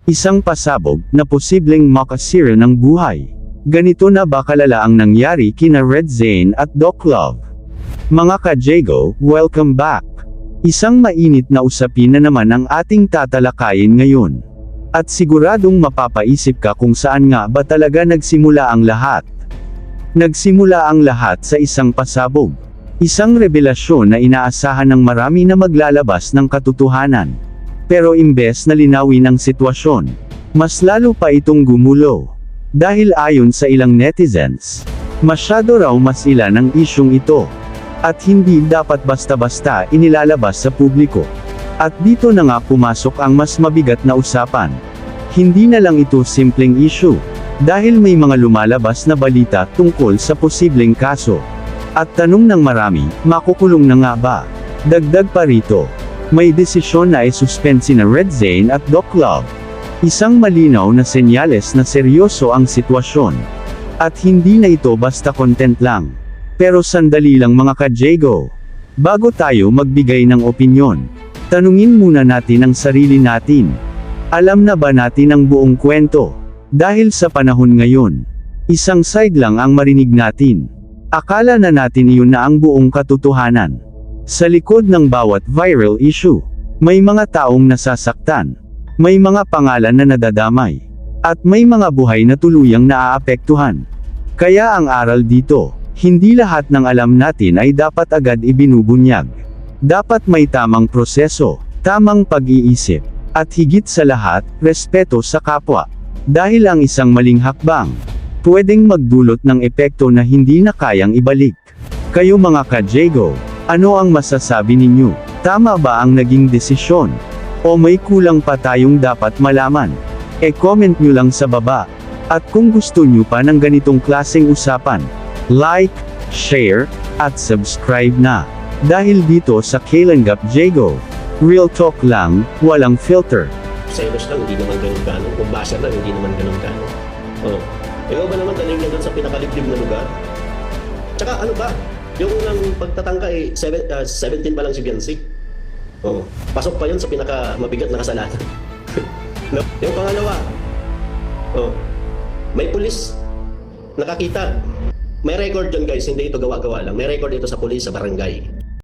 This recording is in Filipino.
Isang pasabog na posibleng makasira ng buhay. Ganito na ba kalala ang nangyari kina Red Zane at Doc Love? Mga ka-Jago, welcome back! Isang mainit na usapin na naman ang ating tatalakayin ngayon. At siguradong mapapaisip ka kung saan nga ba talaga nagsimula ang lahat. Nagsimula ang lahat sa isang pasabog. Isang revelasyon na inaasahan ng marami na maglalabas ng katotohanan. Pero imbes na linawin ang sitwasyon, mas lalo pa itong gumulo. Dahil ayon sa ilang netizens, masyado raw masila ng isyong ito. At hindi dapat basta-basta inilalabas sa publiko. At dito na nga pumasok ang mas mabigat na usapan. Hindi na lang ito simpleng issue. Dahil may mga lumalabas na balita tungkol sa posibleng kaso. At tanong ng marami, makukulong na nga ba? Dagdag pa rito, may desisyon na isuspend sina Red Zane at Doc Love. Isang malinaw na senyales na seryoso ang sitwasyon. At hindi na ito basta content lang. Pero sandali lang mga ka-Jago. Bago tayo magbigay ng opinyon, tanungin muna natin ang sarili natin. Alam na ba natin ang buong kwento? Dahil sa panahon ngayon, isang side lang ang marinig natin. Akala na natin iyon na ang buong katotohanan. Sa likod ng bawat viral issue, may mga taong nasasaktan, may mga pangalan na nadadamay, at may mga buhay na tuluyang naaapektuhan. Kaya ang aral dito, hindi lahat ng alam natin ay dapat agad ibinubunyag. Dapat may tamang proseso, tamang pag-iisip, at higit sa lahat, respeto sa kapwa. Dahil ang isang maling hakbang, pwedeng magdulot ng epekto na hindi na kayang ibalik. Kayo mga ka-Jago, ano ang masasabi ninyo? Tama ba ang naging desisyon? O may kulang pa tayong dapat malaman? E-comment nyo lang sa baba. At kung gusto nyo pa ng ganitong klaseng usapan, like, share, at subscribe na. Dahil dito sa Kalanggap Jago, real talk lang, walang filter. Selos lang, hindi naman ganun gano'n. Kung basa lang, hindi naman ganun gano'n. Oh. Ikaw ba naman tanig na doon sa pinakaliblib na lugar? Tsaka ano ba? Yung unang pagtatangka 17 pa lang si Biancy. Oh. Pasok pa yun sa pinakamabigat na kasalanan. No? Yung pangalawa, oh. May pulis nakakita. May record dyan guys, hindi ito gawa-gawa lang. May record ito sa pulis sa barangay.